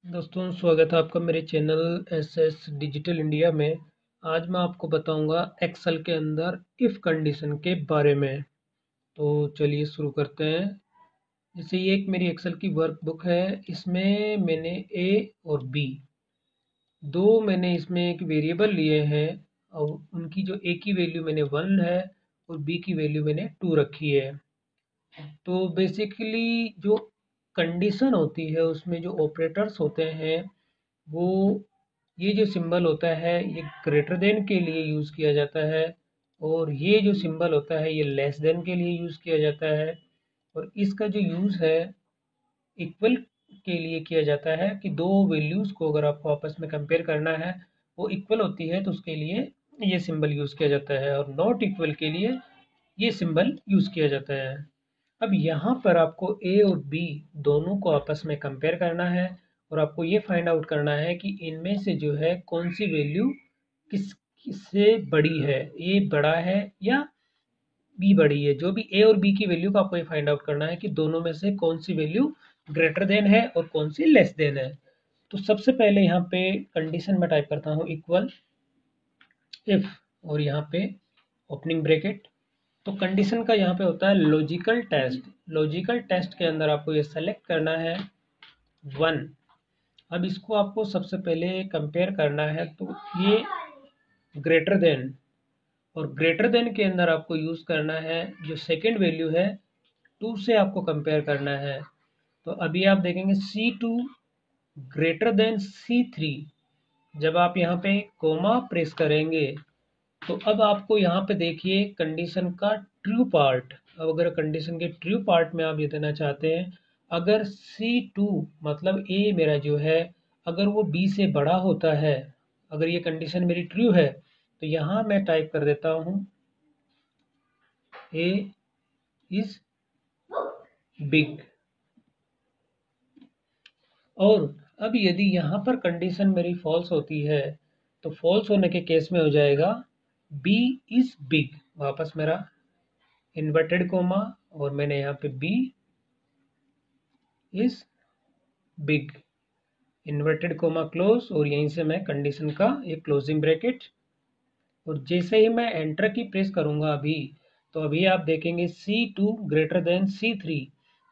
दोस्तों, स्वागत है आपका मेरे चैनल एसएस डिजिटल इंडिया में। आज मैं आपको बताऊंगा एक्सेल के अंदर इफ़ कंडीशन के बारे में। तो चलिए शुरू करते हैं। जैसे ये एक मेरी एक्सेल की वर्कबुक है। इसमें मैंने ए और बी दो मैंने इसमें एक वेरिएबल लिए हैं और उनकी जो ए की वैल्यू मैंने 1 है और बी की वैल्यू मैंने 2 रखी है। तो बेसिकली जो कंडीशन होती है उसमें जो ऑपरेटर्स होते हैं वो ये जो सिंबल होता है ये ग्रेटर देन के लिए यूज़ किया जाता है और ये जो सिंबल होता है ये लेस देन के लिए यूज़ किया जाता है। और इसका जो यूज़ है इक्वल के लिए किया जाता है कि दो वैल्यूज़ को अगर आपको आपस में कंपेयर करना है वो इक्वल होती है तो उसके लिए ये सिंबल यूज़ किया जाता है और नॉट इक्वल के लिए ये सिंबल यूज़ किया जाता है। अब यहाँ पर आपको ए और बी दोनों को आपस में कंपेयर करना है और आपको ये फाइंड आउट करना है कि इनमें से जो है कौन सी वैल्यू किससे बड़ी है, ए बड़ा है या बी बड़ी है। जो भी ए और बी की वैल्यू को आपको ये फाइंड आउट करना है कि दोनों में से कौन सी वैल्यू ग्रेटर देन है और कौन सी लेस देन है। तो सबसे पहले यहाँ पे कंडीशन में टाइप करता हूँ इक्वल इफ और यहाँ पे ओपनिंग ब्रैकेट। तो कंडीशन का यहाँ पे होता है लॉजिकल टेस्ट। लॉजिकल टेस्ट के अंदर आपको ये सेलेक्ट करना है 1। अब इसको आपको सबसे पहले कंपेयर करना है तो ये ग्रेटर देन और ग्रेटर देन के अंदर आपको यूज़ करना है जो सेकंड वैल्यू है 2 से आपको कंपेयर करना है। तो अभी आप देखेंगे C2 ग्रेटर देन C3। जब आप यहाँ पे कोमा प्रेस करेंगे तो अब आपको यहाँ पे देखिए कंडीशन का ट्रू पार्ट। अब अगर कंडीशन के ट्रू पार्ट में आप ये देना चाहते हैं अगर C2 मतलब ए मेरा जो है अगर वो बी से बड़ा होता है, अगर ये कंडीशन मेरी ट्रू है तो यहाँ मैं टाइप कर देता हूँ ए इज बिग। और अब यदि यहाँ पर कंडीशन मेरी फॉल्स होती है तो फॉल्स होने के केस में हो जाएगा बी इज बिग। वापस मेरा इन्वर्टेड कोमा और मैंने यहाँ पे B is big inverted comma close और यहीं से मैं कंडीशन का ये क्लोजिंग ब्रैकेट। और जैसे ही मैं एंटर की प्रेस करूंगा अभी तो अभी आप देखेंगे C2 ग्रेटर देन C3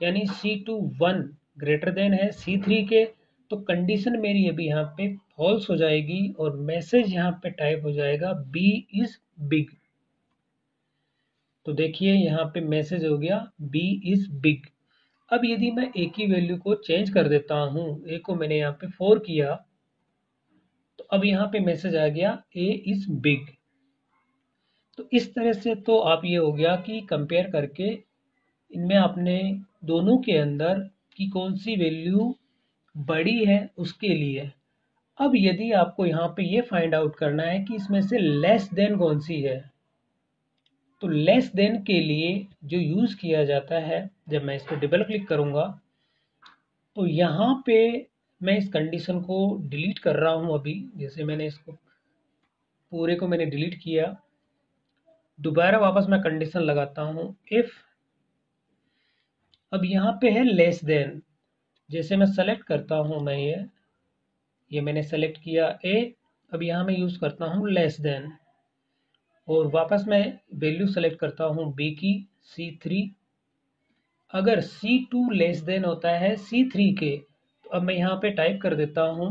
यानी C2 1 ग्रेटर देन है C3 के। तो कंडीशन मेरी अभी यहाँ पे फॉल्स हो जाएगी और मैसेज यहाँ पे टाइप हो जाएगा B इज बिग। तो देखिए यहाँ पे मैसेज हो गया B इज बिग। अब यदि मैं ए की वैल्यू को चेंज कर देता हूँ, ए को मैंने यहाँ पे 4 किया तो अब यहाँ पे मैसेज आ गया ए इज बिग। तो इस तरह से तो आप ये हो गया कि कंपेयर करके इनमें आपने दोनों के अंदर की कौन सी वैल्यू बड़ी है उसके लिए। अब यदि आपको यहाँ पे ये फाइंड आउट करना है कि इसमें से लेस देन कौन सी है तो लेस देन के लिए जो यूज़ किया जाता है, जब मैं इस पर डबल क्लिक करूँगा तो यहाँ पे मैं इस कंडीशन को डिलीट कर रहा हूँ। अभी जैसे मैंने इसको पूरे को मैंने डिलीट किया, दोबारा वापस मैं कंडीशन लगाता हूँ इफ़। अब यहाँ पे है लेस देन। जैसे मैं सेलेक्ट करता हूँ मैं ये मैंने सेलेक्ट किया ए। अब यहाँ मैं यूज़ करता हूँ लेस देन और वापस मैं वैल्यू सेलेक्ट करता हूँ बी की C3। अगर C2 लेस देन होता है C3 के तो अब मैं यहाँ पे टाइप कर देता हूँ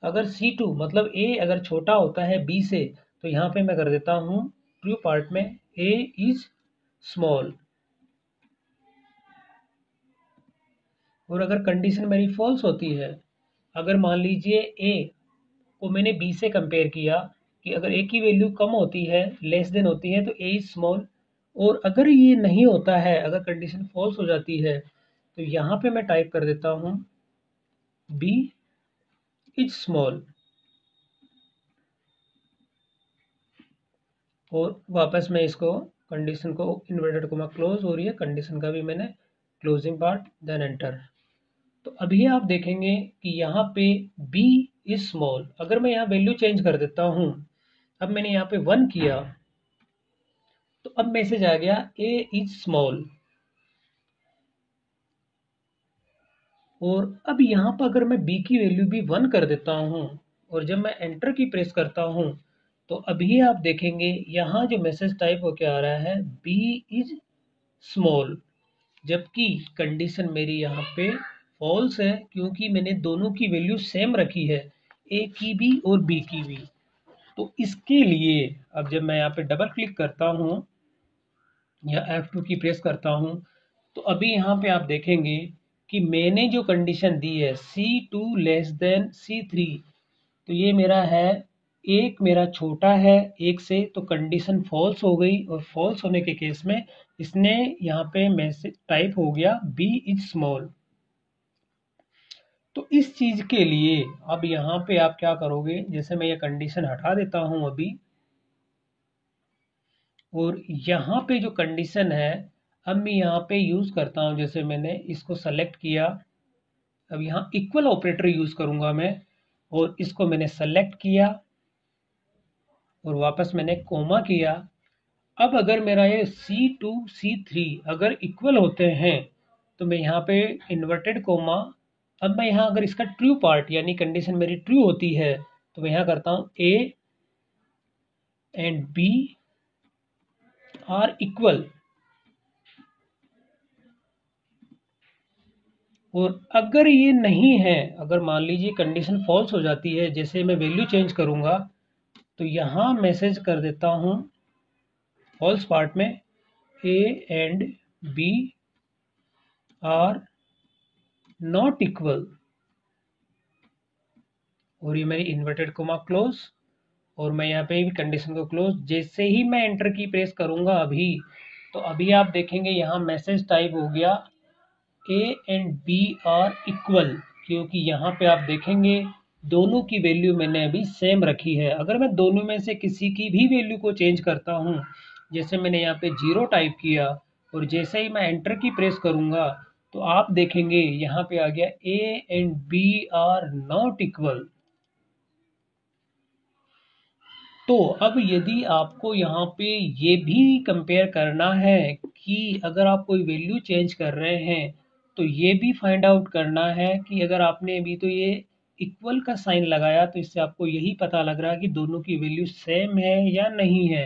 अगर C2 मतलब ए अगर छोटा होता है बी से तो यहाँ पे मैं कर देता हूँ ट्रू पार्ट में ए इज स्मॉल। और अगर कंडीशन मेरी फॉल्स होती है, अगर मान लीजिए ए को मैंने बी से कंपेयर किया कि अगर ए की वैल्यू कम होती है लेस देन होती है तो ए इज स्मॉल। और अगर ये नहीं होता है, अगर कंडीशन फॉल्स हो जाती है तो यहाँ पे मैं टाइप कर देता हूँ बी इज स्मॉल और वापस मैं इसको कंडीशन को इन्वर्टेड कोमा क्लोज हो रही है कंडीशन का भी मैंने क्लोजिंग पार्ट देन एंटर। तो अभी आप देखेंगे कि यहाँ पे बी इज स्मॉल। अगर मैं यहाँ वैल्यू चेंज कर देता हूँ, अब मैंने यहाँ पे 1 किया तो अब मैसेज आ गया ए इज स्मॉल। और अब यहाँ पर अगर मैं बी की वैल्यू भी 1 कर देता हूँ और जब मैं एंटर की प्रेस करता हूँ तो अभी आप देखेंगे यहाँ जो मैसेज टाइप होके आ रहा है बी इज स्मॉल, जबकि कंडीशन मेरी यहाँ पे फॉल्स है क्योंकि मैंने दोनों की वैल्यू सेम रखी है, ए की भी और बी की भी। तो इसके लिए अब जब मैं यहाँ पे डबल क्लिक करता हूँ या F2 की प्रेस करता हूँ तो अभी यहाँ पे आप देखेंगे कि मैंने जो कंडीशन दी है C2 लेस देन C3, तो ये मेरा है एक मेरा छोटा है एक से, तो कंडीशन फॉल्स हो गई और फॉल्स होने के केस में इसने यहाँ पे मैसेज टाइप हो गया बी इज स्मॉल। तो इस चीज के लिए अब यहाँ पे आप क्या करोगे, जैसे मैं ये कंडीशन हटा देता हूँ अभी और यहाँ पे जो कंडीशन है अब मैं यहाँ पे यूज करता हूँ, जैसे मैंने इसको सेलेक्ट किया, अब यहाँ इक्वल ऑपरेटर यूज करूंगा मैं और इसको मैंने सेलेक्ट किया और वापस मैंने कोमा किया। अब अगर मेरा ये C2 C3 अगर इक्वल होते हैं तो मैं यहाँ पे इन्वर्टेड कोमा, अब मैं यहाँ अगर इसका ट्रू पार्ट यानी कंडीशन मेरी ट्रू होती है तो मैं यहाँ करता हूँ A and B are equal, और अगर ये नहीं है, अगर मान लीजिए कंडीशन फॉल्स हो जाती है, जैसे मैं वैल्यू चेंज करूंगा तो यहाँ मैसेज कर देता हूँ फॉल्स पार्ट में A and B are not equal, और ये मेरी इन्वर्टेड कोमा क्लोज और मैं यहाँ पे भी कंडीशन को क्लोज। जैसे ही मैं एंटर की प्रेस करूंगा अभी, तो अभी आप देखेंगे यहाँ मैसेज टाइप हो गया A and B are equal, क्योंकि यहाँ पे आप देखेंगे दोनों की वैल्यू मैंने अभी सेम रखी है। अगर मैं दोनों में से किसी की भी वैल्यू को चेंज करता हूँ, जैसे मैंने यहाँ पे 0 टाइप किया और जैसे ही मैं एंटर की प्रेस करूंगा तो आप देखेंगे यहाँ पे आ गया A and B are not equal. तो अब यदि आपको यहाँ पे ये भी कंपेयर करना है कि अगर आप कोई वैल्यू चेंज कर रहे हैं तो ये भी फाइंड आउट करना है कि अगर आपने अभी तो ये इक्वल का साइन लगाया तो इससे आपको यही पता लग रहा है कि दोनों की वैल्यू सेम है या नहीं है।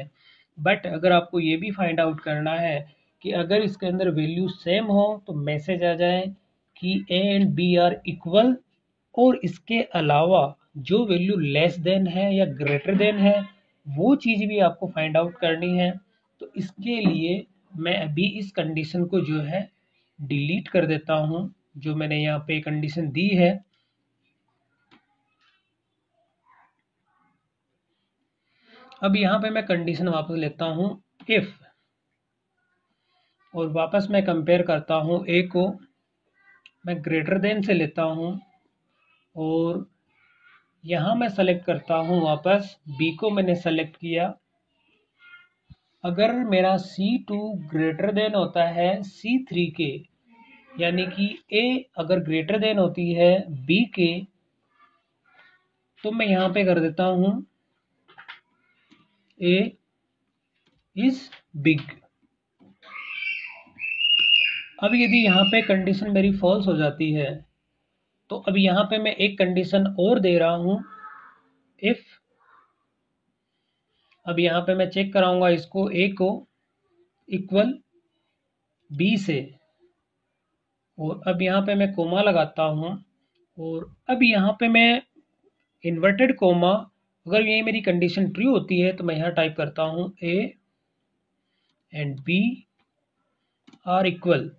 बट अगर आपको ये भी फाइंड आउट करना है कि अगर इसके अंदर वैल्यू सेम हो तो मैसेज आ जाए कि A and B are equal, और इसके अलावा जो वैल्यू लेस देन है या ग्रेटर देन है वो चीज़ भी आपको फाइंड आउट करनी है। तो इसके लिए मैं अभी इस कंडीशन को जो है डिलीट कर देता हूँ, जो मैंने यहाँ पे कंडीशन दी है। अब यहाँ पे मैं कंडीशन वापस लेता हूँ इफ, और वापस मैं कंपेयर करता हूँ ए को, मैं ग्रेटर देन से लेता हूँ और यहाँ मैं सेलेक्ट करता हूँ वापस बी को मैंने सेलेक्ट किया। अगर मेरा C2 ग्रेटर देन होता है C3 के, यानी कि A अगर ग्रेटर देन होती है B के, तो मैं यहाँ पे कर देता हूँ A इज बिग। अब यदि यहाँ पे कंडीशन मेरी फॉल्स हो जाती है तो अब यहाँ पे मैं एक कंडीशन और दे रहा हूँ इफ, अब यहाँ पे मैं चेक कराऊंगा इसको A को इक्वल B से, और अब यहाँ पे मैं कोमा लगाता हूँ और अब यहाँ पे मैं इन्वर्टेड कोमा, अगर ये मेरी कंडीशन ट्रू होती है तो मैं यहाँ टाइप करता हूँ A and B are equal,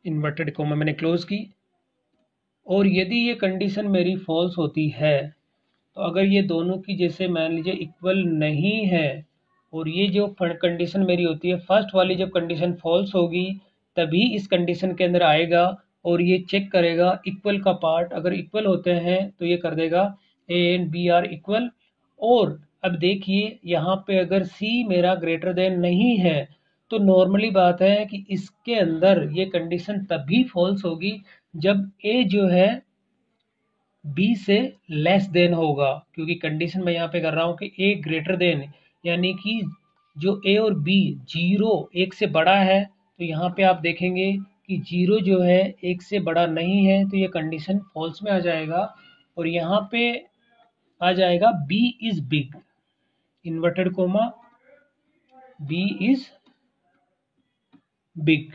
inverted comma मैंने क्लोज की। और यदि ये कंडीशन मेरी फॉल्स होती है तो अगर ये दोनों की जैसे मान लीजिए इक्वल नहीं है, और ये जो कंडीशन मेरी होती है फर्स्ट वाली, जब कंडीशन फॉल्स होगी तभी इस कंडीशन के अंदर आएगा और ये चेक करेगा इक्वल का पार्ट, अगर इक्वल होते हैं तो ये कर देगा A and B are equal. और अब देखिए यहाँ पे अगर सी मेरा ग्रेटर देन नहीं है तो नॉर्मली बात है कि इसके अंदर ये कंडीशन तभी फॉल्स होगी जब ए जो है बी से लेस देन होगा, क्योंकि कंडीशन मैं यहाँ पे कर रहा हूँ कि ए ग्रेटर देन, यानी कि जो ए और बी 0 1 से बड़ा है तो यहाँ पे आप देखेंगे कि 0 जो है 1 से बड़ा नहीं है, तो ये कंडीशन फॉल्स में आ जाएगा। और यहाँ पे आ जाएगा B is big, inverted coma, B is big.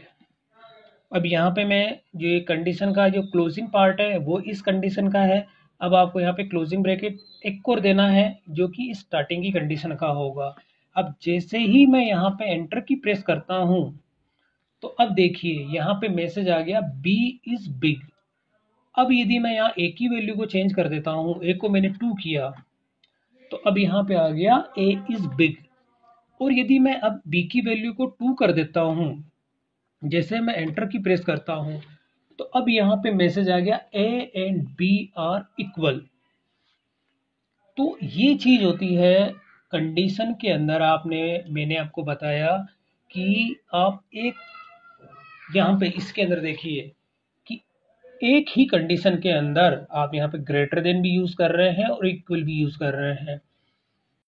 अब यहाँ पे मैं जो ये कंडीशन का जो क्लोजिंग पार्ट है वो इस कंडीशन का है। अब आपको यहाँ पे क्लोजिंग ब्रैकेट एक और देना है जो कि स्टार्टिंग की कंडीशन का होगा। अब जैसे ही मैं यहाँ पे एंटर की प्रेस करता हूँ, तो अब देखिए यहाँ पे मैसेज आ गया B इज बिग। अब यदि मैं यहाँ A की वैल्यू को चेंज कर देता हूँ, A को मैंने 2 किया, तो अब यहाँ पे आ गया A इज बिग। और यदि मैं अब B की वैल्यू को 2 कर देता हूँ, जैसे मैं एंटर की प्रेस करता हूँ, तो अब यहाँ पे मैसेज आ गया A and B are equal. तो ये चीज होती है कंडीशन के अंदर। मैंने आपको बताया कि आप एक यहाँ पे इसके अंदर देखिए कि एक ही कंडीशन के अंदर आप यहाँ पे ग्रेटर देन भी यूज कर रहे हैं और इक्वल भी यूज कर रहे हैं।